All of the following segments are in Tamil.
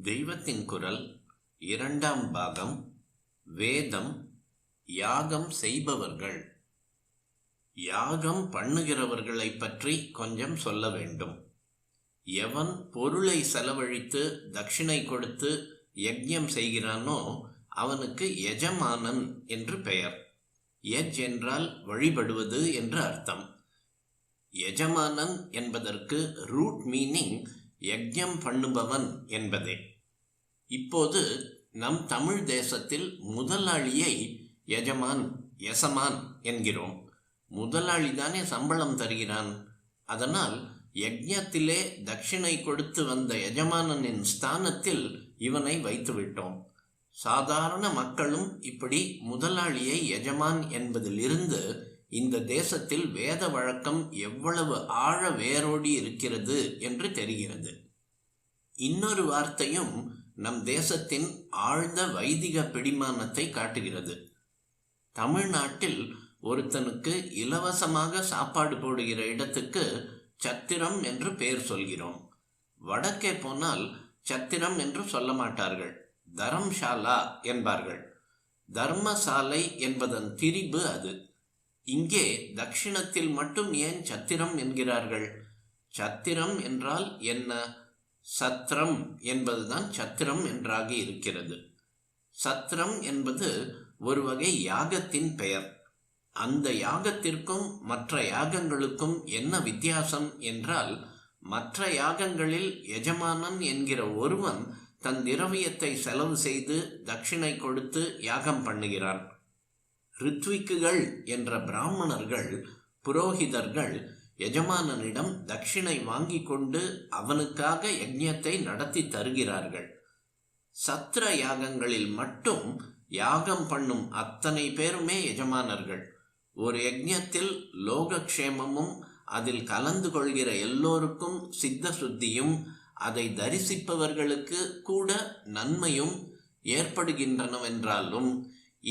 தெய்வத்தின் குரல் இரண்டாம் பாகம். வேதம். யாகம் செய்பவர்கள். யாகம் பண்ணுகிறவர்களை பற்றி கொஞ்சம் சொல்ல வேண்டும். எவன் பொருளை செலவழித்து தட்சிணை கொடுத்து யஜ்ஞம் செய்கிறானோ அவனுக்கு எஜமானன் என்று பெயர். யஜ் என்றால் வழிபடுவது என்று அர்த்தம். எஜமானன் என்பதற்கு ரூட் மீனிங் யஜ்ஞம் பண்ணுபவன் என்பதே. இப்போது நம் தமிழ் தேசத்தில் முதலாளியை எஜமான், எசமான் என்கிறோம். முதலாளிதானே சம்பளம் தருகிறான். அதனால் யஜ்ஞத்திலே தட்சிணை கொடுத்து வந்த எஜமானனின் ஸ்தானத்தில் இவனை வைத்துவிட்டோம். சாதாரண மக்களும் இப்படி முதலாளியை எஜமான் என்பதிலிருந்து இந்த தேசத்தில் வேத வழக்கம் எவ்வளவு ஆழ வேரோடி இருக்கிறது என்று தெரிகிறது. இன்னொரு வார்த்தையும் நம் தேசத்தின் ஆழ்ந்த வைதிக பிடிமானத்தை காட்டுகிறது. தமிழ்நாட்டில் ஒருத்தனுக்கு இலவசமாக சாப்பாடு போடுகிற இடத்துக்கு சத்திரம் என்று பெயர் சொல்கிறோம். வடக்கே போனால் சத்திரம் என்று சொல்ல மாட்டார்கள், தரம்சாலா என்பார்கள். தர்மசாலை என்பதன் திரிபு அது. இங்கே தட்சிணத்தில் மட்டும் ஏன் சத்திரம் என்கிறார்கள்? சத்திரம் என்றால் என்ன? சத்திரம் என்பதுதான் சத்திரம் என்றாகி இருக்கிறது. சத்திரம் என்பது ஒரு வகை யாகத்தின் பெயர். அந்த யாகத்திற்கும் மற்ற யாகங்களுக்கும் என்ன வித்தியாசம் என்றால், மற்ற யாகங்களில் எஜமானன் என்கிற ஒருவன் தன் திரவியத்தை செலவு செய்து தட்சிணை கொடுத்து யாகம் பண்ணுகிறான். ரித்விக்குகள் என்ற பிராமணர்கள், புரோகிதர்கள் எஜமானனிடம் தட்சிணை வாங்கி கொண்டு அவனுக்காக யஜ்ஞத்தை நடத்தி தருகிறார்கள். சத்திர யாகங்களில் மட்டும் யாகம் பண்ணும் அத்தனை பேருமே எஜமானர்கள். ஒரு யஜ்ஞத்தில் லோகக்ஷேமமும் அதில் கலந்து கொள்கிற எல்லோருக்கும் சித்த சுத்தியும் அதை தரிசிப்பவர்களுக்கு கூட நன்மையும் ஏற்படுகின்றனவென்றாலும்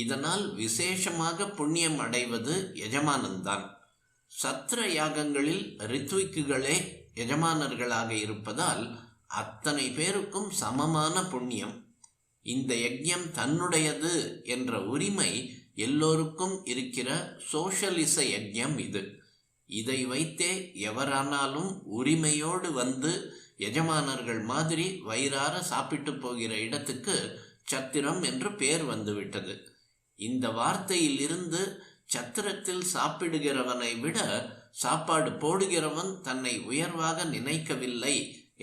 இதனால் விசேஷமாக புண்ணியம் அடைவது எஜமானன்தான். சத்திர யாகங்களில் ரித்விக்குகளே எஜமானர்களாக இருப்பதால் அத்தனை பேருக்கும் சமமான புண்ணியம். இந்த யஜ்ஞம் தன்னுடையது என்ற உரிமை எல்லோருக்கும் இருக்கிற சோஷலிச யஜ்ஞம் இது. இதை வைத்தே எவரானாலும் உரிமையோடு வந்து எஜமானர்கள் மாதிரி வயிறார சாப்பிட்டு போகிற இடத்துக்கு சத்திரம் என்று பெயர் வந்துவிட்டது. இந்த வார்த்தையில் இருந்து சத்திரத்தில் சாப்பிடுகிறவனை விட சாப்பாடு போடுகிறவன் தன்னை உயர்வாக நினைக்கவில்லை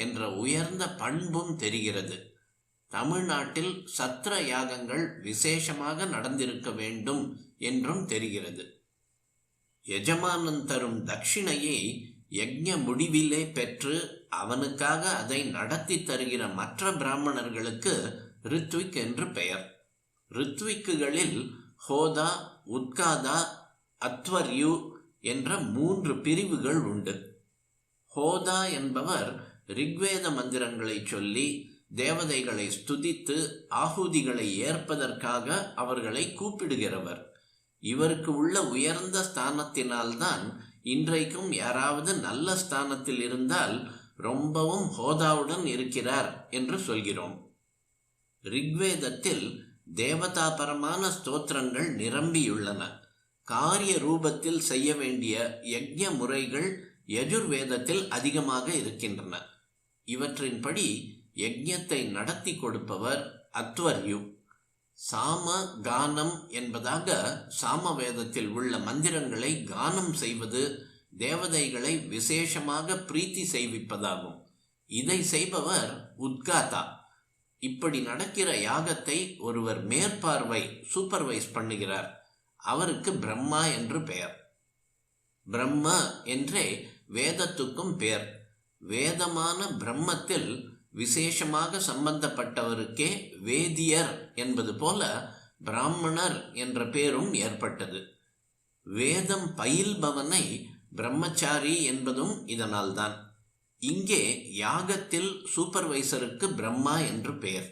என்ற உயர்ந்த பண்பும் தெரிகிறது. தமிழ்நாட்டில் சத்திர யாகங்கள் விசேஷமாக நடந்திருக்க வேண்டும் என்றும் தெரிகிறது. எஜமானன் தரும் தட்சிணையை யஜ்ஞ முடிவிலே பெற்று அவனுக்காக அதை நடத்தி தருகிற மற்ற பிராமணர்களுக்கு ரித்விக் என்று பெயர். ரித்விக்குகளில் ஹோதா, உத்காதா, அத்வர்யு என்ற 3 பிரிவுகள் உண்டு. ஹோதா என்பவர் ரிக்வேத மந்திரங்களை சொல்லி தேவதைகளை ஸ்துதித்து ஆಹುதிகளை ஏற்பதற்காக அவர்களை கூப்பிடுகிறவர். இவருக்கு உள்ள உயர்ந்த ஸ்தானத்தினால்தான் இன்றைக்கும் யாராவது நல்ல ஸ்தானத்தில் இருந்தால் ரொம்பவும் ஹோதாவுடன் இருக்கிறார் என்று சொல்கிறோம். ரிக்வேதத்தில் தேவதாபரமான ஸ்தோத்திரங்கள் நிரம்பியுள்ளன. காரிய ரூபத்தில் செய்ய வேண்டிய யஜ்ஞ முறைகள் யஜுர்வேதத்தில் அதிகமாக இருக்கின்றன. இவற்றின்படி யஜ்ஞத்தை நடத்தி கொடுப்பவர் அத்வர்யு. சாம கானம் என்பதாக சாமவேதத்தில் உள்ள மந்திரங்களை கானம் செய்வது தேவதைகளை விசேஷமாக பிரீத்தி செய்விப்பதாகும். இதை செய்பவர் உத்காதா. இப்படி நடக்கிற யாகத்தை ஒருவர் மேற்பார்வை, சூப்பர்வைஸ் பண்ணுகிறார். அவருக்கு பிரம்மா என்று பெயர். பிரம்ம என்றே வேதத்துக்கும் பெயர். வேதமான பிரம்மத்தில் விசேஷமாக சம்பந்தப்பட்டவருக்கே வேதியர் என்பது போல பிராமணர் என்ற பெயரும் ஏற்பட்டது. வேதம் பயில்பவனை பிரம்மச்சாரி என்பதும் இதனால்தான். இங்கே யாகத்தில் சூப்பர்வைசருக்கு பிரம்மா என்று பெயர்.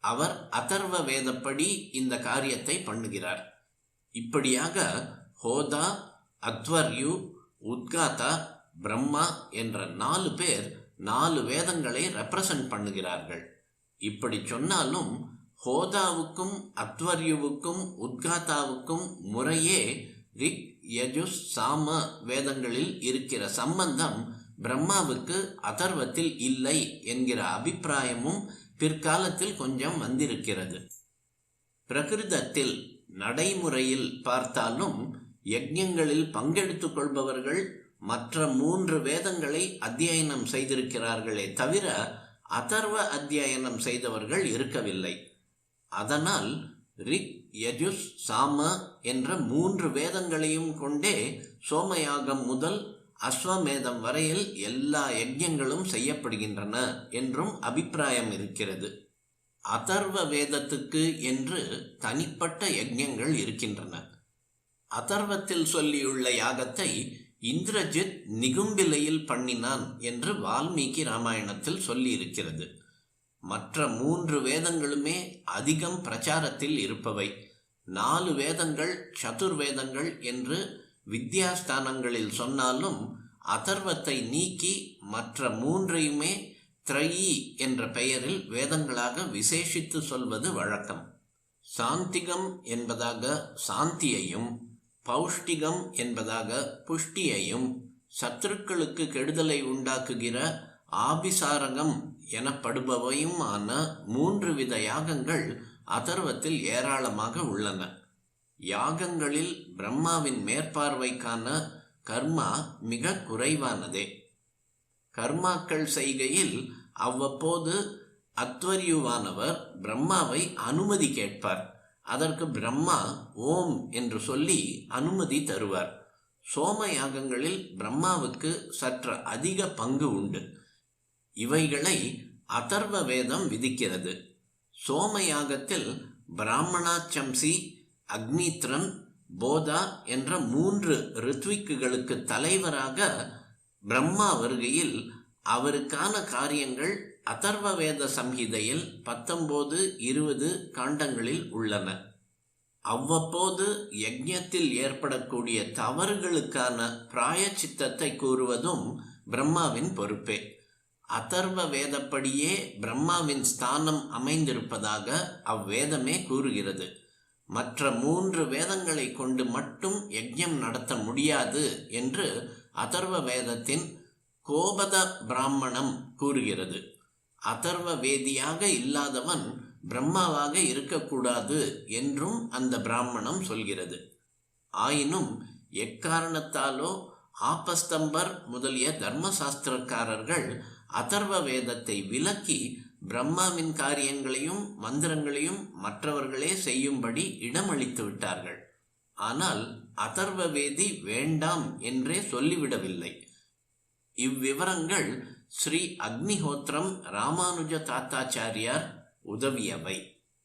அவர் அதர்வ வேதப்படி இந்த காரியத்தை பண்ணுகிறார். இப்படியாக ஹோதா, அத்வர்யு, உத்காதா, பிரம்மா என்ற 4 பேர் 4 வேதங்களை ரெப்ரசன்ட் பண்ணுகிறார்கள். இப்படி சொன்னாலும் ஹோதாவுக்கும் அத்வர்யுவுக்கும் உத்காதாவுக்கும் முறையே ரிக் யஜுஸ் சாம வேதங்களில் இருக்கிற சம்பந்தம் பிரம்மாவுக்கு அதர்வத்தில் இல்லை என்கிற அபிப்பிராயமும் பிற்காலத்தில் கொஞ்சம் வந்திருக்கிறது. பிரகிருதத்தில் நடைமுறையில் பார்த்தாலும் யஜ்ஞங்களில் பங்கெடுத்துக் கொள்பவர்கள் மற்ற 3 வேதங்களை அத்தியனம் செய்திருக்கிறார்களே தவிர அதர்வ அத்தியனம் செய்தவர்கள் இருக்கவில்லை. அதனால் ரிக் யஜுஸ் சாம என்ற 3 வேதங்களையும் கொண்டே சோமயாகம் முதல் அஸ்வமேதம் வரையில் எல்லா யஜ்ஞங்களும் செய்யப்படுகின்றன என்றும் அபிப்பிராயம் இருக்கிறது. அதர்வ வேதத்துக்கு என்று தனிப்பட்ட யஜ்ஞங்கள் இருக்கின்றன. அதர்வத்தில் சொல்லியுள்ள யாகத்தை இந்திரஜித் நிகும்பிலையில் பண்ணினான் என்று வால்மீகி ராமாயணத்தில் சொல்லியிருக்கிறது. மற்ற 3 வேதங்களுமே அதிகம் பிரச்சாரத்தில் இருப்பவை. 4 வேதங்கள் சதுர்வேதங்கள் என்று வித்யாஸ்தானங்களில் சொன்னாலும் அதர்வத்தை நீக்கி மற்ற 3ஐயுமே த்ரயி என்ற பெயரில் வேதங்களாக விசேஷித்து சொல்வது வழக்கம். சாந்திகம் என்பதாக சாந்தியையும், பௌஷ்டிகம் என்பதாக புஷ்டியையும், சத்துருக்களுக்கு கெடுதலை உண்டாக்குகிற ஆபிசாரகம் எனப்படுபவையுமான 3 வித யாகங்கள் அதர்வத்தில் ஏராளமாக உள்ளன. யாகங்களில் பிரம்மாவின் மேற்பார்வைக்கான கர்மா மிக குறைவானதே. கர்மாக்கள் செய்கையில் அவ்வப்போது அத்வர்யுவானவர் பிரம்மாவை அனுமதி கேட்பார். அதற்கு பிரம்மா ஓம் என்று சொல்லி அனுமதி தருவார். சோம யாகங்களில் பிரம்மாவுக்கு சற்று அதிக பங்கு உண்டு. இவைகளை அதர்வ வேதம் விதிக்கிறது. சோம யாகத்தில் பிராமணாச்சம்சி, அக்னித்ரன், போதா என்ற 3 ரித்விக்குகளுக்கு தலைவராக பிரம்மா வருகையில் அவருக்கான காரியங்கள் அதர்வ வேத சம்ஹிதையில் 19, 20 காண்டங்களில் உள்ளன. அவ்வப்போது யஜ்ஞத்தில் ஏற்படக்கூடிய தவறுகளுக்கான பிராயச்சித்தத்தை கூறுவதும் பிரம்மாவின் பொறுப்பே. அதர்வ வேதப்படியே பிரம்மாவின் ஸ்தானம் அமைந்திருப்பதாக அவ்வேதமே கூறுகிறது. மற்ற 3 வேதங்களை கொண்டு மட்டும் யஜ்ஞம் நடத்த முடியாது என்று அதர்வ வேதத்தின் கோபத பிராமணம் கூறுகிறது. அதர்வ வேதியாக இல்லாதவன் பிரம்மாவாக இருக்கக்கூடாது என்றும் அந்த பிராமணம் சொல்கிறது. ஆயினும் எக்காரணத்தாலோ ஆபஸ்தம்பர் முதலிய தர்மசாஸ்திரக்காரர்கள் அதர்வ வேதத்தை விலக்கி பிரம்மாவின் காரியங்களையும் மந்திரங்களையும் மற்றவர்களே செய்யும்படி இடமளித்து விட்டார்கள். ஆனால் அதர்வ வேதி வேண்டாம் என்றே சொல்லிவிடவில்லை. இவ்விவரங்கள் ஸ்ரீ அக்னிஹோத்திரம் ராமானுஜ தாத்தாச்சாரியார் உதவியவை.